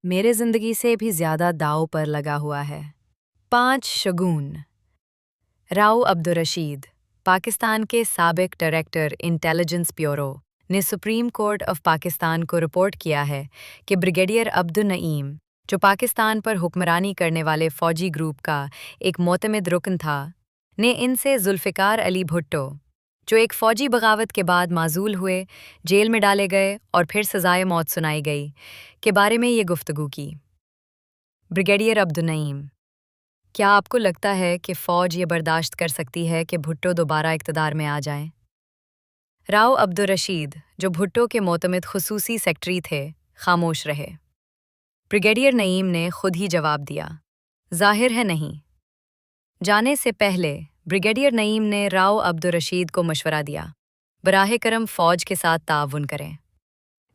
میرے زندگی سے بھی زیادہ داؤ پر لگا ہوا ہے۔ 5 شگون۔ راؤ عبدالرشید، پاکستان کے سابق ڈائریکٹر انٹیلیجنس بیورو، نے سپریم کورٹ آف پاکستان کو رپورٹ کیا ہے کہ بریگیڈیئر عبدالنعیم، جو پاکستان پر حکمرانی کرنے والے فوجی گروپ کا ایک معتمد رکن تھا، نے ان سے ذوالفقار علی بھٹو، جو ایک فوجی بغاوت کے بعد معزول ہوئے، جیل میں ڈالے گئے اور پھر سزائے موت سنائی گئی، کے بارے میں یہ گفتگو کی۔ بریگیڈیئر عبدالنعیم: کیا آپ کو لگتا ہے کہ فوج یہ برداشت کر سکتی ہے کہ بھٹو دوبارہ اقتدار میں آ جائیں؟ راؤ عبدالرشید، جو بھٹو کے معتمد خصوصی سیکرٹری تھے، خاموش رہے۔ بریگیڈیئر نعیم نے خود ہی جواب دیا، ظاہر ہے نہیں۔ جانے سے پہلے بریگیڈیئر نعیم نے راؤ عبدالرشید کو مشورہ دیا، براہ کرم فوج کے ساتھ تعاون کریں۔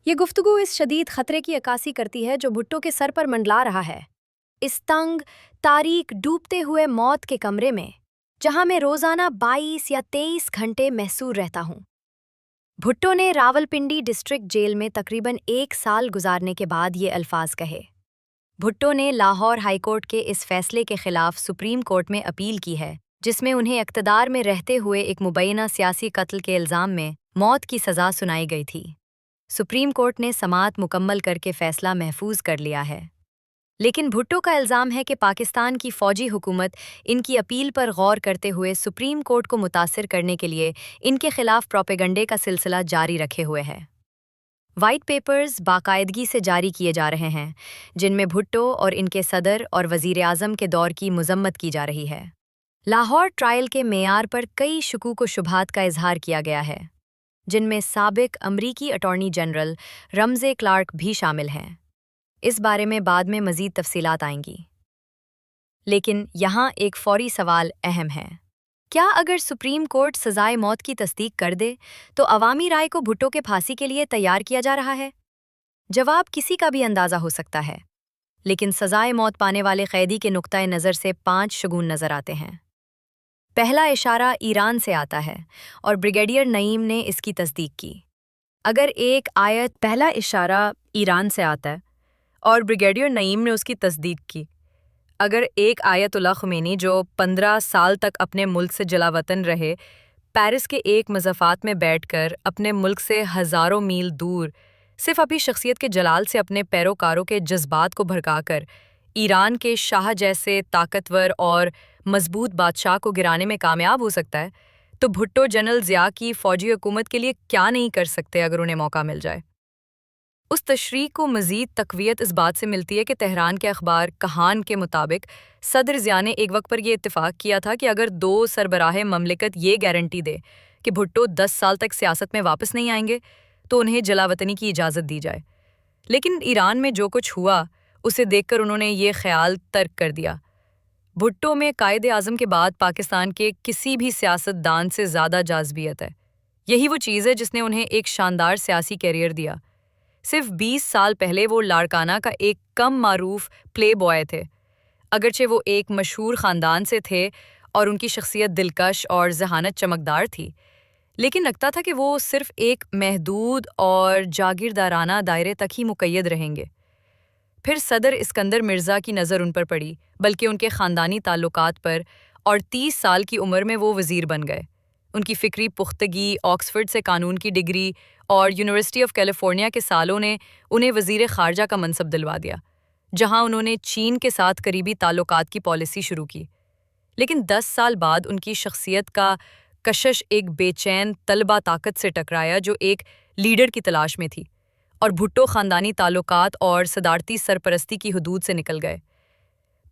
یہ گفتگو اس شدید خطرے کی عکاسی کرتی ہے جو بھٹو کے سر پر منڈلا رہا ہے۔ اس تنگ، تاریک، ڈوبتے ہوئے موت کے کمرے میں، جہاں میں روزانہ 22 یا 23 گھنٹے محصور رہتا ہوں۔ بھٹو نے راولپنڈی ڈسٹرکٹ جیل میں تقریباً 1 سال گزارنے کے بعد یہ الفاظ کہے۔ بھٹو نے لاہور ہائی کورٹ کے اس فیصلے کے خلاف سپریم کورٹ میں اپیل کی ہے، جس میں انہیں اقتدار میں رہتے ہوئے ایک مبینہ سیاسی قتل کے الزام میں موت کی سزا سنائی گئی تھی۔ سپریم کورٹ نے سماعت مکمل کر کے فیصلہ محفوظ کر لیا ہے، لیکن بھٹو کا الزام ہے کہ پاکستان کی فوجی حکومت ان کی اپیل پر غور کرتے ہوئے سپریم کورٹ کو متاثر کرنے کے لیے ان کے خلاف پروپیگنڈے کا سلسلہ جاری رکھے ہوئے ہے۔ وائٹ پیپرز باقاعدگی سے جاری کیے جا رہے ہیں، جن میں بھٹو اور ان کے صدر اور وزیر اعظم کے دور کی مذمت کی جا رہی ہے۔ لاہور ٹرائل کے معیار پر کئی شکوک و شبہات کا اظہار کیا گیا ہے، جن میں سابق امریکی اٹارنی جنرل رمزے کلارک بھی شامل ہیں۔ اس بارے میں بعد میں مزید تفصیلات آئیں گی، لیکن یہاں ایک فوری سوال اہم ہے۔ کیا اگر سپریم کورٹ سزائے موت کی تصدیق کر دے تو عوامی رائے کو بھٹو کے پھانسی کے لیے تیار کیا جا رہا ہے؟ جواب کسی کا بھی اندازہ ہو سکتا ہے، لیکن سزائے موت پانے والے قیدی کے نقطۂ نظر سے 5 شگون نظر آتے ہیں۔ پہلا اشارہ ایران سے آتا ہے اور بریگیڈیئر نعیم نے اس کی تصدیق کی۔ اگر ایک آیت پہلا اشارہ ایران سے آتا ہے اور بریگیڈیئر نعیم نے اس کی تصدیق کی، اگر ایک آیت اللہ خمینی جو 15 سال تک اپنے ملک سے جلا وطن رہے، پیرس کے ایک مضافات میں بیٹھ کر اپنے ملک سے ہزاروں میل دور صرف اپنی شخصیت کے جلال سے اپنے پیروکاروں کے جذبات کو بھڑکا کر ایران کے شاہ جیسے طاقتور اور مضبوط بادشاہ کو گرانے میں کامیاب ہو سکتا ہے، تو بھٹو جنرل ضیاء کی فوجی حکومت کے لیے کیا نہیں کر سکتے اگر انہیں موقع مل جائے؟ اس تشریح کو مزید تقویت اس بات سے ملتی ہے کہ تہران کے اخبار کہان کے مطابق صدر ضیاء نے ایک وقت پر یہ اتفاق کیا تھا کہ اگر 2 سربراہ مملکت یہ گارنٹی دے کہ بھٹو 10 سال تک سیاست میں واپس نہیں آئیں گے تو انہیں جلا وطنی کی اجازت دی جائے۔ لیکن ایران میں جو کچھ ہوا اسے دیکھ کر انہوں نے یہ خیال ترک کر دیا۔ بھٹو میں قائد اعظم کے بعد پاکستان کے کسی بھی سیاست دان سے زیادہ جاذبیت ہے۔ یہی وہ چیز ہے جس نے انہیں ایک شاندار سیاسی کیریئر دیا۔ صرف 20 سال پہلے وہ لاڑکانہ کا ایک کم معروف پلے بوائے تھے، اگرچہ وہ ایک مشہور خاندان سے تھے اور ان کی شخصیت دلکش اور ذہانت چمکدار تھی، لیکن لگتا تھا کہ وہ صرف ایک محدود اور جاگیردارانہ دائرے تک ہی مقید رہیں گے۔ پھر صدر اسکندر مرزا کی نظر ان پر پڑی، بلکہ ان کے خاندانی تعلقات پر، اور 30 سال کی عمر میں وہ وزیر بن گئے۔ ان کی فکری پختگی، آکسفورڈ سے قانون کی ڈگری اور یونیورسٹی آف کیلیفورنیا کے سالوں نے انہیں وزیر خارجہ کا منصب دلوا دیا، جہاں انہوں نے چین کے ساتھ قریبی تعلقات کی پالیسی شروع کی۔ لیکن 10 سال بعد ان کی شخصیت کا کشش ایک بے چین طلبہ طاقت سے ٹکرایا جو ایک لیڈر کی تلاش میں تھی، اور بھٹو خاندانی تعلقات اور صدارتی سرپرستی کی حدود سے نکل گئے۔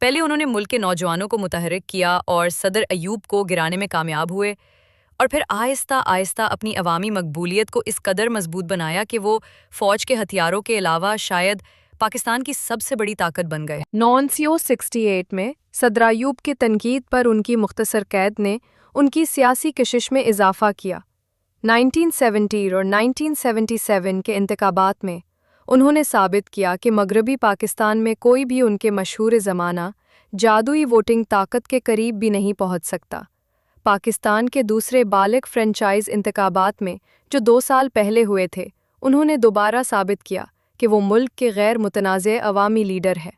پہلے انہوں نے ملک کے نوجوانوں کو متحرک کیا اور صدر ایوب کو گرانے میں کامیاب ہوئے، اور پھر آہستہ آہستہ اپنی عوامی مقبولیت کو اس قدر مضبوط بنایا کہ وہ فوج کے ہتھیاروں کے علاوہ شاید پاکستان کی سب سے بڑی طاقت بن گئے۔ 1968 میں صدر ایوب کی تنقید پر ان کی مختصر قید نے ان کی سیاسی کشش میں اضافہ کیا۔ 1970 اور 1977 کے انتخابات میں انہوں نے ثابت کیا کہ مغربی پاکستان میں کوئی بھی ان کے مشہور زمانہ جادوئی ووٹنگ طاقت کے قریب بھی نہیں پہنچ سکتا۔ پاکستان کے دوسرے بالغ فرنچائز انتخابات میں جو 2 سال پہلے ہوئے تھے، انہوں نے دوبارہ ثابت کیا کہ وہ ملک کے غیر متنازع عوامی لیڈر ہے۔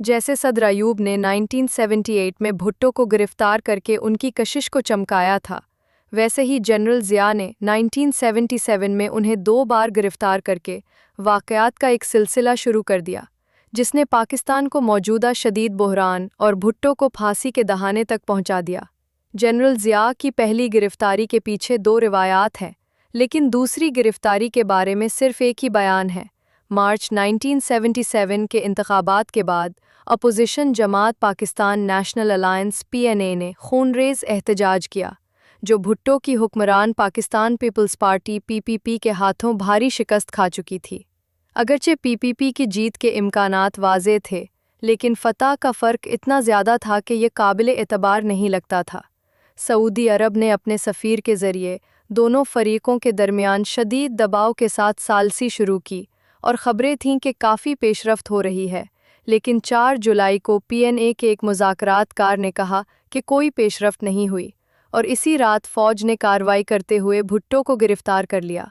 جیسے صدر ایوب نے 1978 میں بھٹو کو گرفتار کر کے ان کی کشش کو چمکایا تھا، ویسے ہی جنرل ضیاء نے 1977 میں انہیں 2 بار گرفتار کر کے واقعات کا ایک سلسلہ شروع کر دیا، جس نے پاکستان کو موجودہ شدید بحران اور بھٹو کو پھانسی کے دہانے تک پہنچا دیا۔ جنرل ضیاء کی پہلی گرفتاری کے پیچھے 2 روایات ہیں، لیکن دوسری گرفتاری کے بارے میں صرف ایک ہی بیان ہے۔ مارچ 1977 کے انتخابات کے بعد اپوزیشن جماعت پاکستان نیشنل الائنس PNA نے خونریز احتجاج کیا، جو بھٹو کی حکمران پاکستان پیپلز پارٹی PPP کے ہاتھوں بھاری شکست کھا چکی تھی۔ اگرچہ PPP کی جیت کے امکانات واضح تھے، لیکن فتح کا فرق اتنا زیادہ تھا کہ یہ قابل اعتبار نہیں لگتا تھا۔ سعودی عرب نے اپنے سفیر کے ذریعے دونوں فریقوں کے درمیان شدید دباؤ کے ساتھ ثالثی شروع کی، اور خبریں تھیں کہ کافی پیش رفت ہو رہی ہے، لیکن 4 جولائی کو PNA کے ایک مذاکرات کار نے کہا کہ کوئی پیش رفت نہیں ہوئی، اور اسی رات فوج نے کارروائی کرتے ہوئے بھٹو کو گرفتار کر لیا۔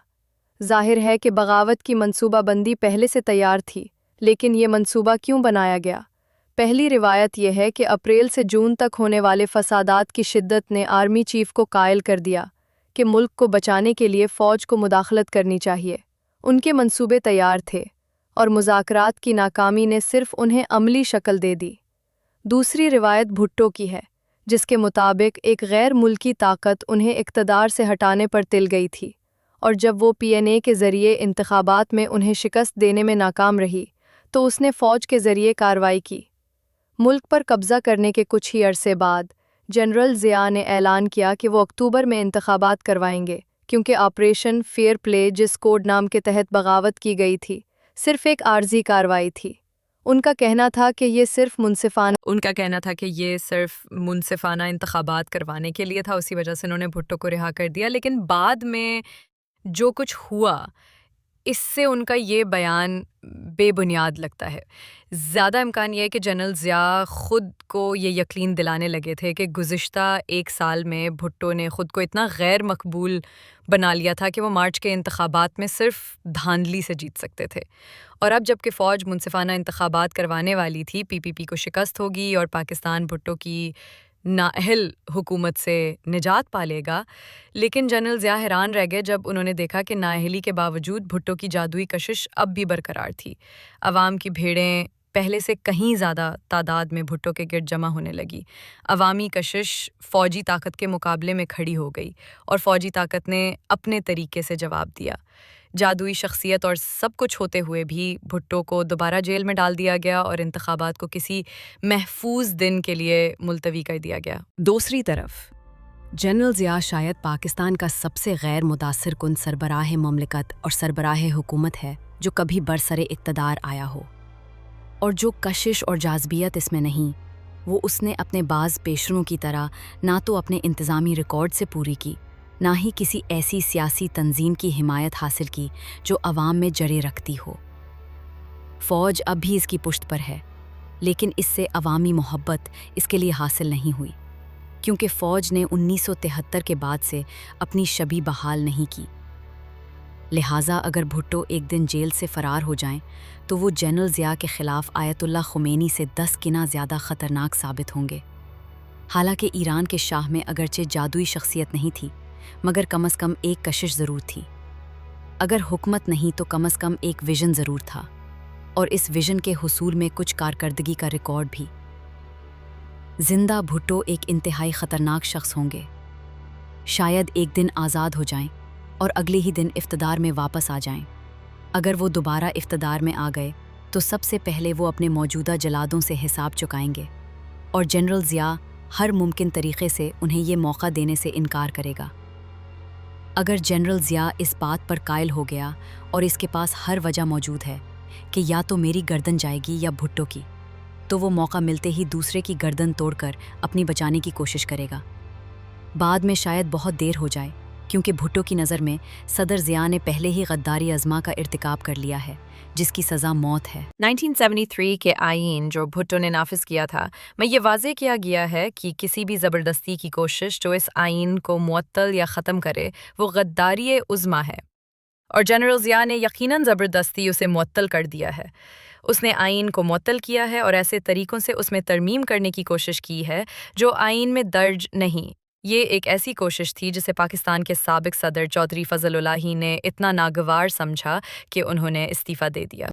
ظاہر ہے کہ بغاوت کی منصوبہ بندی پہلے سے تیار تھی، لیکن یہ منصوبہ کیوں بنایا گیا؟ پہلی روایت یہ ہے کہ اپریل سے جون تک ہونے والے فسادات کی شدت نے آرمی چیف کو قائل کر دیا کہ ملک کو بچانے کے لیے فوج کو مداخلت کرنی چاہیے۔ ان کے منصوبے تیار تھے، اور مذاکرات کی ناکامی نے صرف انہیں عملی شکل دے دی۔ دوسری روایت بھٹو کی ہے، جس کے مطابق ایک غیر ملکی طاقت انہیں اقتدار سے ہٹانے پر تل گئی تھی، اور جب وہ PNA کے ذریعے انتخابات میں انہیں شکست دینے میں ناکام رہی تو اس نے فوج کے ذریعے کارروائی کی۔ ملک پر قبضہ کرنے کے کچھ ہی عرصے بعد جنرل ضیاء نے اعلان کیا کہ وہ اکتوبر میں انتخابات کروائیں گے، کیونکہ آپریشن فیئر پلے، جس کوڈ نام کے تحت بغاوت کی گئی تھی، صرف ایک عارضی کارروائی تھی۔ ان کا کہنا تھا کہ یہ صرف منصفانہ انتخابات کروانے کے لیے تھا، اسی وجہ سے انہوں نے بھٹو کو رہا کر دیا۔ لیکن بعد میں جو کچھ ہوا، اس سے ان کا یہ بیان بے بنیاد لگتا ہے۔ زیادہ امکان یہ ہے کہ جنرل ضیاء خود کو یہ یقین دلانے لگے تھے کہ گزشتہ 1 سال میں بھٹو نے خود کو اتنا غیر مقبول بنا لیا تھا کہ وہ مارچ کے انتخابات میں صرف دھاندلی سے جیت سکتے تھے، اور اب جب کہ فوج منصفانہ انتخابات کروانے والی تھی، PPP کو شکست ہوگی اور پاکستان بھٹو کی نااہل حکومت سے نجات پا لے گا۔ لیکن جنرل ضیاء حیران رہ گئے جب انہوں نے دیکھا کہ نااہلی کے باوجود بھٹو کی جادوئی کشش اب بھی برقرار تھی۔ عوام کی بھیڑیں پہلے سے کہیں زیادہ تعداد میں بھٹو کے گرد جمع ہونے لگی۔ عوامی کشش فوجی طاقت کے مقابلے میں کھڑی ہو گئی، اور فوجی طاقت نے اپنے طریقے سے جواب دیا۔ جادوئی شخصیت اور سب کچھ ہوتے ہوئے بھی بھٹو کو دوبارہ جیل میں ڈال دیا گیا اور انتخابات کو کسی محفوظ دن کے لیے ملتوی کر دیا گیا۔ دوسری طرف جنرل ضیاء شاید پاکستان کا سب سے غیر متاثر کن سربراہ مملکت اور سربراہ حکومت ہے جو کبھی برسر اقتدار آیا ہو، اور جو کشش اور جاذبیت اس میں نہیں، وہ اس نے اپنے بعض پیشروں کی طرح نہ تو اپنے انتظامی ریکارڈ سے پوری کی، نہ ہی کسی ایسی سیاسی تنظیم کی حمایت حاصل کی جو عوام میں جڑے رکھتی ہو۔ فوج اب بھی اس کی پشت پر ہے، لیکن اس سے عوامی محبت اس کے لیے حاصل نہیں ہوئی، کیونکہ فوج نے 1973 کے بعد سے اپنی شبی بحال نہیں کی۔ لہٰذا اگر بھٹو ایک دن جیل سے فرار ہو جائیں تو وہ جنرل ضیاء کے خلاف آیت اللہ خمینی سے 10 گنا زیادہ خطرناک ثابت ہوں گے۔ حالانکہ ایران کے شاہ میں اگرچہ جادوئی شخصیت نہیں تھی، مگر کم از کم ایک کشش ضرور تھی۔ اگر حکمت نہیں تو کم از کم ایک ویژن ضرور تھا، اور اس ویژن کے حصول میں کچھ کارکردگی کا ریکارڈ بھی۔ زندہ بھٹو ایک انتہائی خطرناک شخص ہوں گے، شاید ایک دن آزاد ہو جائیں اور اگلے ہی دن اقتدار میں واپس آ جائیں۔ اگر وہ دوبارہ اقتدار میں آ گئے تو سب سے پہلے وہ اپنے موجودہ جلادوں سے حساب چکائیں گے، اور جنرل ضیاء ہر ممکن طریقے سے انہیں یہ موقع دینے سے انکار کرے گا۔ اگر جنرل ضیاء اس بات پر قائل ہو گیا اور اس کے پاس ہر وجہ موجود ہے کہ یا تو میری گردن جائے گی یا بھٹو کی، تو وہ موقع ملتے ہی دوسرے کی گردن توڑ کر اپنی بچانے کی کوشش کرے گا۔ بعد میں شاید بہت دیر ہو جائے، کیونکہ بھٹو کی نظر میں صدر ضیاء نے پہلے ہی غداری عظمی کا ارتکاب کر لیا ہے، جس کی سزا موت ہے۔ 1973 کے آئین جو بھٹو نے نافذ کیا تھا، میں یہ واضح کیا گیا ہے کہ کسی بھی زبردستی کی کوشش جو اس آئین کو معطل یا ختم کرے وہ غداری عظمی ہے۔ اور جنرل ضیاء نے یقیناً زبردستی اسے معطل کر دیا ہے۔ اس نے آئین کو معطل کیا ہے اور ایسے طریقوں سے اس میں ترمیم کرنے کی کوشش کی ہے جو آئین میں درج نہیں۔ یہ ایک ایسی کوشش تھی جسے پاکستان کے سابق صدر چودھری فضل اللہ نے اتنا ناگوار سمجھا کہ انہوں نے استعفیٰ دے دیا۔